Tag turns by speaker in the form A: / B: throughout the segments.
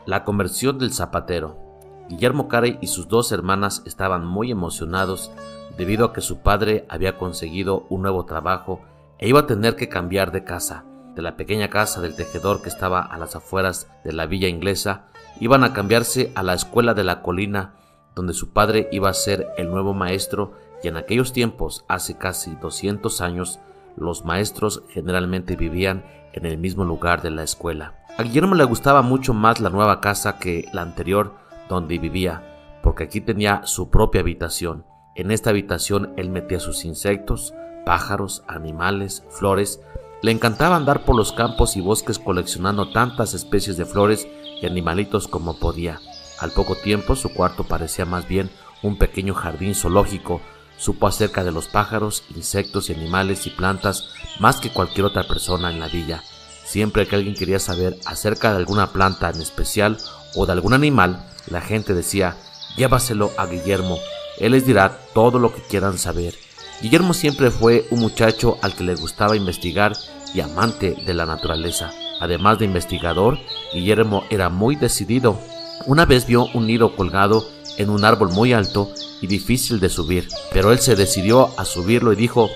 A: La conversión del zapatero. Guillermo Carey y sus dos hermanas estaban muy emocionados debido a que su padre había conseguido un nuevo trabajo e iba a tener que cambiar de casa. De la pequeña casa del tejedor que estaba a las afueras de la villa inglesa, iban a cambiarse a la escuela de la colina, donde su padre iba a ser el nuevo maestro, y en aquellos tiempos, hace casi 200 años, los maestros generalmente vivían en el mismo lugar de la escuela. A Guillermo le gustaba mucho más la nueva casa que la anterior donde vivía, porque aquí tenía su propia habitación. En esta habitación él metía sus insectos, pájaros, animales, flores. Le encantaba andar por los campos y bosques coleccionando tantas especies de flores y animalitos como podía. Al poco tiempo su cuarto parecía más bien un pequeño jardín zoológico. Supo acerca de los pájaros, insectos y animales y plantas más que cualquier otra persona en la villa. Siempre que alguien quería saber acerca de alguna planta en especial o de algún animal, la gente decía: llévaselo a Guillermo, él les dirá todo lo que quieran saber. Guillermo siempre fue un muchacho al que le gustaba investigar y amante de la naturaleza. Además de investigador, Guillermo era muy decidido. Una vez vio un nido colgado en un árbol muy alto y difícil de subir, pero él se decidió a subirlo y dijo: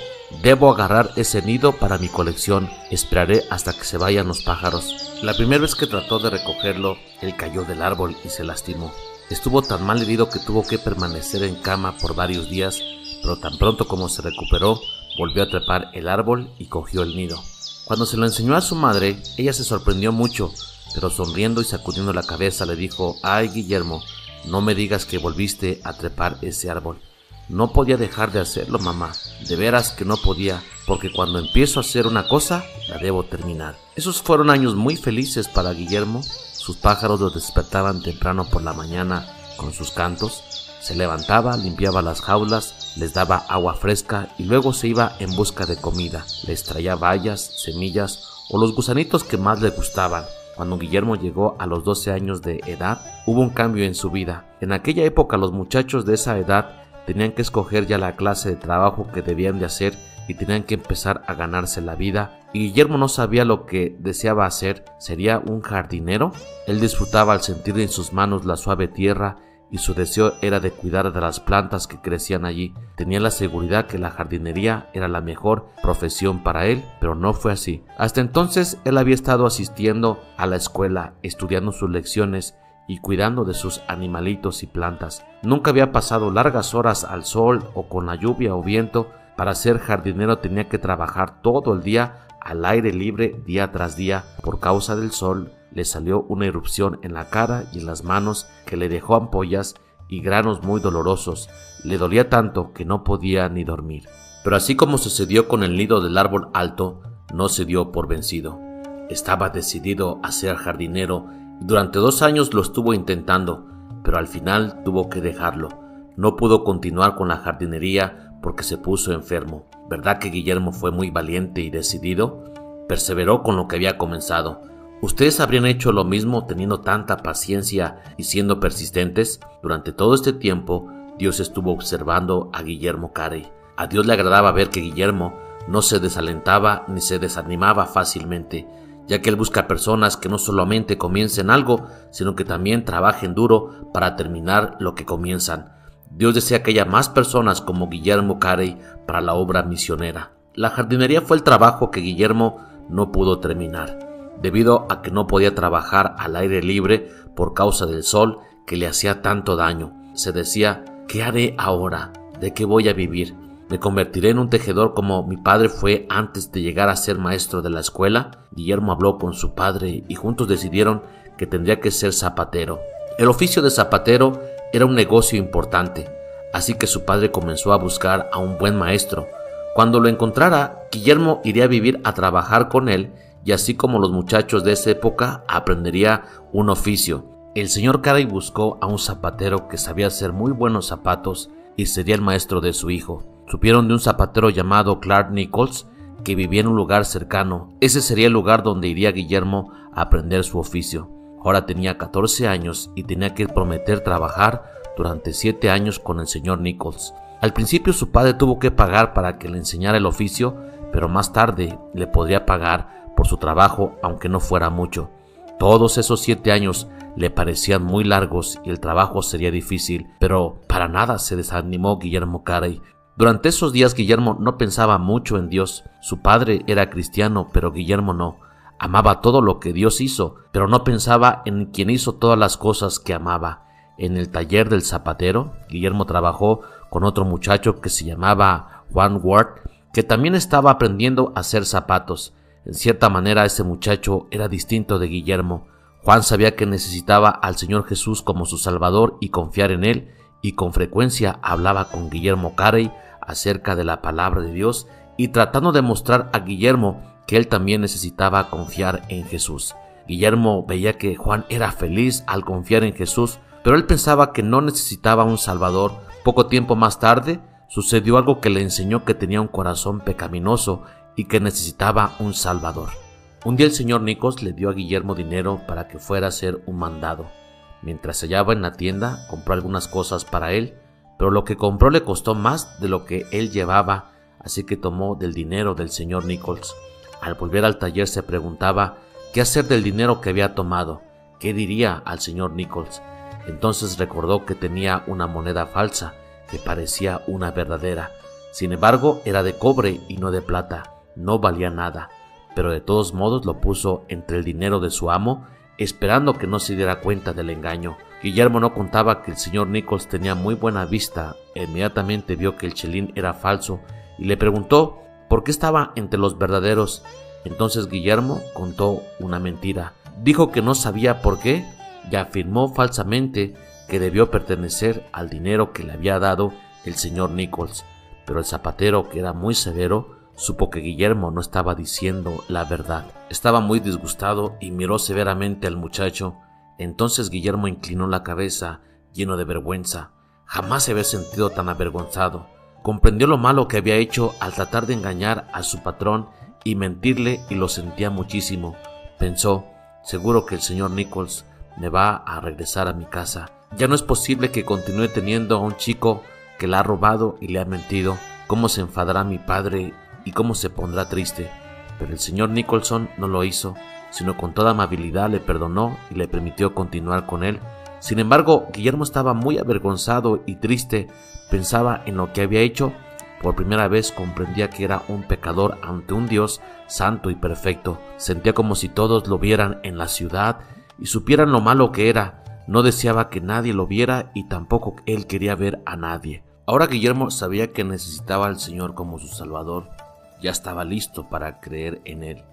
A: debo agarrar ese nido para mi colección, esperaré hasta que se vayan los pájaros. La primera vez que trató de recogerlo, él cayó del árbol y se lastimó. Estuvo tan mal herido que tuvo que permanecer en cama por varios días, pero tan pronto como se recuperó, volvió a trepar el árbol y cogió el nido. Cuando se lo enseñó a su madre, ella se sorprendió mucho, pero sonriendo y sacudiendo la cabeza le dijo: ay, Guillermo, no me digas que volviste a trepar ese árbol. No podía dejar de hacerlo, mamá. De veras que no podía, porque cuando empiezo a hacer una cosa, la debo terminar. Esos fueron años muy felices para Guillermo. Sus pájaros lo despertaban temprano por la mañana con sus cantos. Se levantaba, limpiaba las jaulas, les daba agua fresca y luego se iba en busca de comida. Les traía bayas, semillas o los gusanitos que más le gustaban. Cuando Guillermo llegó a los 12 años de edad, hubo un cambio en su vida. En aquella época los muchachos de esa edad tenían que escoger ya la clase de trabajo que debían de hacer y tenían que empezar a ganarse la vida, y Guillermo no sabía lo que deseaba hacer. ¿Sería un jardinero? Él disfrutaba al sentir en sus manos la suave tierra y su deseo era de cuidar de las plantas que crecían allí. Tenía la seguridad que la jardinería era la mejor profesión para él, pero no fue así. Hasta entonces él había estado asistiendo a la escuela, estudiando sus lecciones y cuidando de sus animalitos y plantas. Nunca había pasado largas horas al sol o con la lluvia o viento. Para ser jardinero tenía que trabajar todo el día al aire libre día tras día. Por causa del sol le salió una erupción en la cara y en las manos que le dejó ampollas y granos muy dolorosos. Le dolía tanto que no podía ni dormir. Pero así como sucedió con el nido del árbol alto, no se dio por vencido. Estaba decidido a ser jardinero. Durante 2 años lo estuvo intentando, pero al final tuvo que dejarlo. No pudo continuar con la jardinería porque se puso enfermo. ¿Verdad que Guillermo fue muy valiente y decidido? Perseveró con lo que había comenzado. ¿Ustedes habrían hecho lo mismo teniendo tanta paciencia y siendo persistentes? Durante todo este tiempo, Dios estuvo observando a Guillermo Carey. A Dios le agradaba ver que Guillermo no se desalentaba ni se desanimaba fácilmente, ya que Él busca personas que no solamente comiencen algo, sino que también trabajen duro para terminar lo que comienzan. Dios desea que haya más personas como Guillermo Carey para la obra misionera. La jardinería fue el trabajo que Guillermo no pudo terminar, debido a que no podía trabajar al aire libre por causa del sol que le hacía tanto daño. Se decía: ¿qué haré ahora? ¿De qué voy a vivir? ¿Me convertiré en un tejedor como mi padre fue antes de llegar a ser maestro de la escuela? Guillermo habló con su padre y juntos decidieron que tendría que ser zapatero. El oficio de zapatero era un negocio importante, así que su padre comenzó a buscar a un buen maestro. Cuando lo encontrara, Guillermo iría a vivir a trabajar con él, y así como los muchachos de esa época aprendería un oficio. El señor Carey buscó a un zapatero que sabía hacer muy buenos zapatos y sería el maestro de su hijo. Supieron de un zapatero llamado Clark Nichols que vivía en un lugar cercano. Ese sería el lugar donde iría Guillermo a aprender su oficio. Ahora tenía 14 años y tenía que prometer trabajar durante 7 años con el señor Nichols. Al principio su padre tuvo que pagar para que le enseñara el oficio, pero más tarde le podría pagar por su trabajo aunque no fuera mucho. Todos esos 7 años le parecían muy largos y el trabajo sería difícil, pero para nada se desanimó Guillermo Carey. Durante esos días Guillermo no pensaba mucho en Dios. Su padre era cristiano, pero Guillermo no. Amaba todo lo que Dios hizo, pero no pensaba en quien hizo todas las cosas que amaba. En el taller del zapatero, Guillermo trabajó con otro muchacho que se llamaba Juan Ward, que también estaba aprendiendo a hacer zapatos. En cierta manera ese muchacho era distinto de Guillermo. Juan sabía que necesitaba al Señor Jesús como su Salvador y confiar en Él, y con frecuencia hablaba con Guillermo Carey acerca de la palabra de Dios y tratando de mostrar a Guillermo que él también necesitaba confiar en Jesús. Guillermo veía que Juan era feliz al confiar en Jesús, pero él pensaba que no necesitaba un Salvador. Poco tiempo más tarde sucedió algo que le enseñó que tenía un corazón pecaminoso y que necesitaba un Salvador. Un día el señor Nichols le dio a Guillermo dinero para que fuera a hacer un mandado. Mientras se hallaba en la tienda, compró algunas cosas para él, pero lo que compró le costó más de lo que él llevaba, así que tomó del dinero del señor Nichols. Al volver al taller se preguntaba qué hacer del dinero que había tomado, qué diría al señor Nichols. Entonces recordó que tenía una moneda falsa que parecía una verdadera. Sin embargo, era de cobre y no de plata, no valía nada, pero de todos modos lo puso entre el dinero de su amo, esperando que no se diera cuenta del engaño. Guillermo no contaba que el señor Nichols tenía muy buena vista. Inmediatamente vio que el chelín era falso y le preguntó por qué estaba entre los verdaderos. Entonces Guillermo contó una mentira. Dijo que no sabía por qué y afirmó falsamente que debió pertenecer al dinero que le había dado el señor Nichols. Pero el zapatero, que era muy severo, supo que Guillermo no estaba diciendo la verdad. Estaba muy disgustado y miró severamente al muchacho. Entonces Guillermo inclinó la cabeza, lleno de vergüenza. Jamás se había sentido tan avergonzado. Comprendió lo malo que había hecho al tratar de engañar a su patrón y mentirle, y lo sentía muchísimo. Pensó, seguro que el señor Nichols me va a regresar a mi casa. Ya no es posible que continúe teniendo a un chico que la ha robado y le ha mentido. ¿Cómo se enfadará mi padre y cómo se pondrá triste? Pero el señor Nicholson no lo hizo, sino con toda amabilidad le perdonó y le permitió continuar con él. Sin embargo, Guillermo estaba muy avergonzado y triste. Pensaba en lo que había hecho. Por primera vez comprendía que era un pecador ante un Dios santo y perfecto. Sentía como si todos lo vieran en la ciudad y supieran lo malo que era. No deseaba que nadie lo viera y tampoco él quería ver a nadie. Ahora Guillermo sabía que necesitaba al Señor como su Salvador. Ya estaba listo para creer en Él,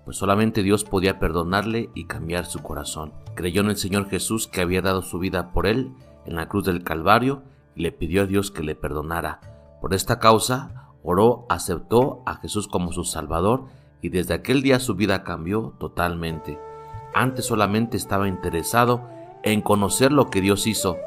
A: pues solamente Dios podía perdonarle y cambiar su corazón. Creyó en el Señor Jesús, que había dado su vida por él en la cruz del Calvario, y le pidió a Dios que le perdonara. Por esta causa, oró, aceptó a Jesús como su Salvador, y desde aquel día su vida cambió totalmente. Antes solamente estaba interesado en conocer lo que Dios hizo.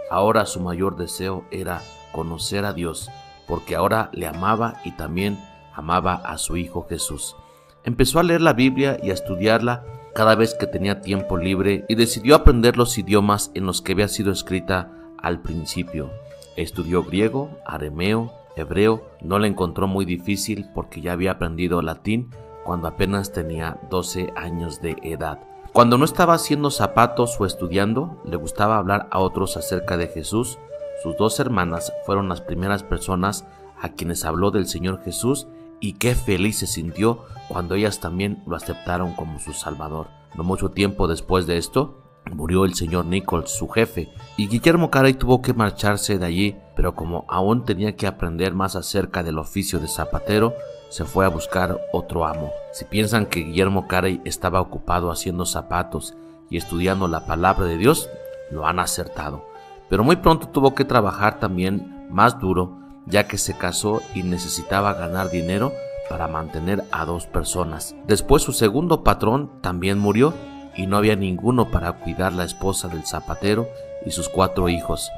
A: Ahora su mayor deseo era conocer a Dios, porque ahora le amaba y también amaba a su Hijo Jesús. Empezó a leer la Biblia y a estudiarla cada vez que tenía tiempo libre y decidió aprender los idiomas en los que había sido escrita al principio. Estudió griego, arameo, hebreo. No le encontró muy difícil porque ya había aprendido latín cuando apenas tenía 12 años de edad. Cuando no estaba haciendo zapatos o estudiando, le gustaba hablar a otros acerca de Jesús. Sus 2 hermanas fueron las primeras personas a quienes habló del Señor Jesús, y qué feliz se sintió cuando ellas también lo aceptaron como su Salvador. No mucho tiempo después de esto, murió el señor Nichols, su jefe, y Guillermo Carey tuvo que marcharse de allí, pero como aún tenía que aprender más acerca del oficio de zapatero, se fue a buscar otro amo. Si piensan que Guillermo Carey estaba ocupado haciendo zapatos y estudiando la palabra de Dios, lo han acertado. Pero muy pronto tuvo que trabajar también más duro, ya que se casó y necesitaba ganar dinero para mantener a 2 personas. Después su segundo patrón también murió y no había ninguno para cuidar la esposa del zapatero y sus 4 hijos.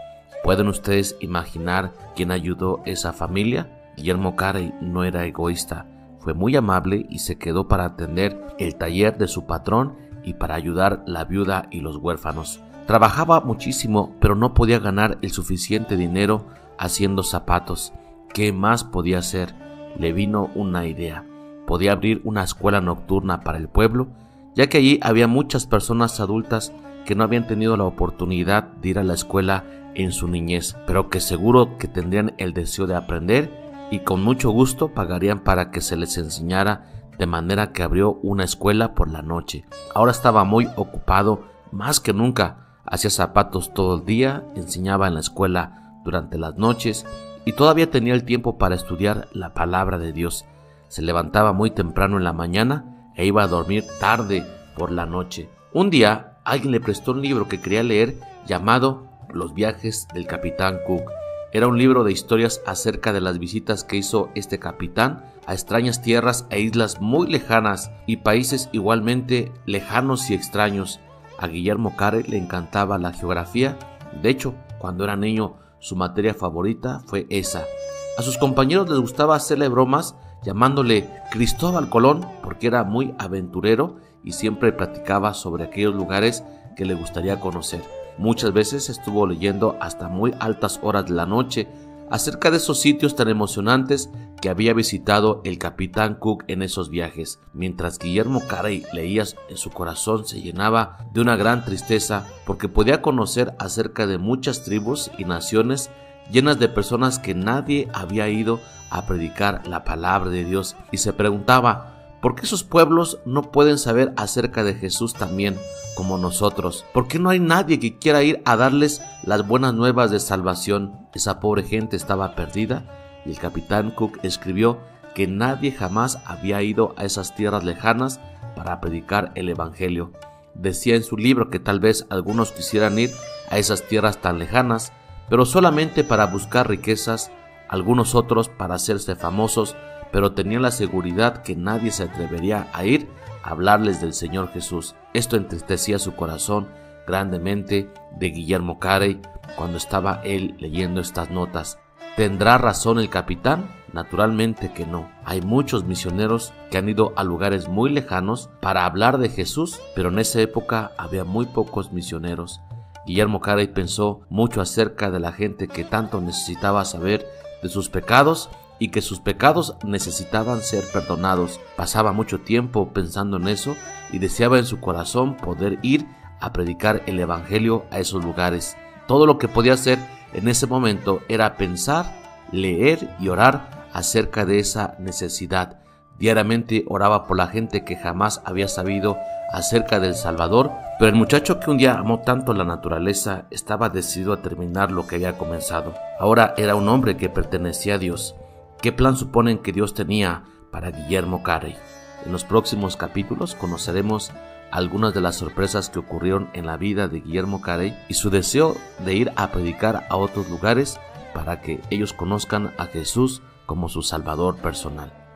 A: ¿Pueden ustedes imaginar quién ayudó esa familia? Guillermo Carey no era egoísta, fue muy amable y se quedó para atender el taller de su patrón y para ayudar la viuda y los huérfanos. Trabajaba muchísimo, pero no podía ganar el suficiente dinero haciendo zapatos. ¿Qué más podía hacer? Le vino una idea. Podía abrir una escuela nocturna para el pueblo, ya que allí había muchas personas adultas que no habían tenido la oportunidad de ir a la escuela en su niñez, pero que seguro que tendrían el deseo de aprender y con mucho gusto pagarían para que se les enseñara, de manera que abrió una escuela por la noche. Ahora estaba muy ocupado, más que nunca. Hacía zapatos todo el día, enseñaba en la escuela durante las noches y todavía tenía el tiempo para estudiar la palabra de Dios. Se levantaba muy temprano en la mañana e iba a dormir tarde por la noche. Un día alguien le prestó un libro que quería leer llamado Los viajes del Capitán Cook. Era un libro de historias acerca de las visitas que hizo este capitán a extrañas tierras e islas muy lejanas y países igualmente lejanos y extraños. A Guillermo Carey le encantaba la geografía. De hecho, cuando era niño, su materia favorita fue esa. A sus compañeros les gustaba hacerle bromas llamándole Cristóbal Colón porque era muy aventurero y siempre platicaba sobre aquellos lugares que le gustaría conocer. Muchas veces estuvo leyendo hasta muy altas horas de la noche acerca de esos sitios tan emocionantes que había visitado el Capitán Cook en esos viajes. Mientras Guillermo Carey leía, en su corazón se llenaba de una gran tristeza porque podía conocer acerca de muchas tribus y naciones llenas de personas que nadie había ido a predicar la palabra de Dios, y se preguntaba ¿por qué esos pueblos no pueden saber acerca de Jesús también como nosotros? ¿Por qué no hay nadie que quiera ir a darles las buenas nuevas de salvación? Esa pobre gente estaba perdida y el Capitán Cook escribió que nadie jamás había ido a esas tierras lejanas para predicar el Evangelio. Decía en su libro que tal vez algunos quisieran ir a esas tierras tan lejanas, pero solamente para buscar riquezas, algunos otros para hacerse famosos, pero tenían la seguridad que nadie se atrevería a ir a hablarles del Señor Jesús. Esto entristecía su corazón grandemente de Guillermo Carey cuando estaba él leyendo estas notas. ¿Tendrá razón el capitán? Naturalmente que no. Hay muchos misioneros que han ido a lugares muy lejanos para hablar de Jesús, pero en esa época había muy pocos misioneros. Guillermo Carey pensó mucho acerca de la gente que tanto necesitaba saber de sus pecados y que sus pecados necesitaban ser perdonados. Pasaba mucho tiempo pensando en eso y deseaba en su corazón poder ir a predicar el Evangelio a esos lugares. Todo lo que podía hacer en ese momento era pensar, leer y orar acerca de esa necesidad. Diariamente oraba por la gente que jamás había sabido acerca del Salvador, pero el muchacho que un día amó tanto la naturaleza estaba decidido a terminar lo que había comenzado. Ahora era un hombre que pertenecía a Dios. ¿Qué plan suponen que Dios tenía para Guillermo Carey? En los próximos capítulos conoceremos algunas de las sorpresas que ocurrieron en la vida de Guillermo Carey y su deseo de ir a predicar a otros lugares para que ellos conozcan a Jesús como su Salvador personal.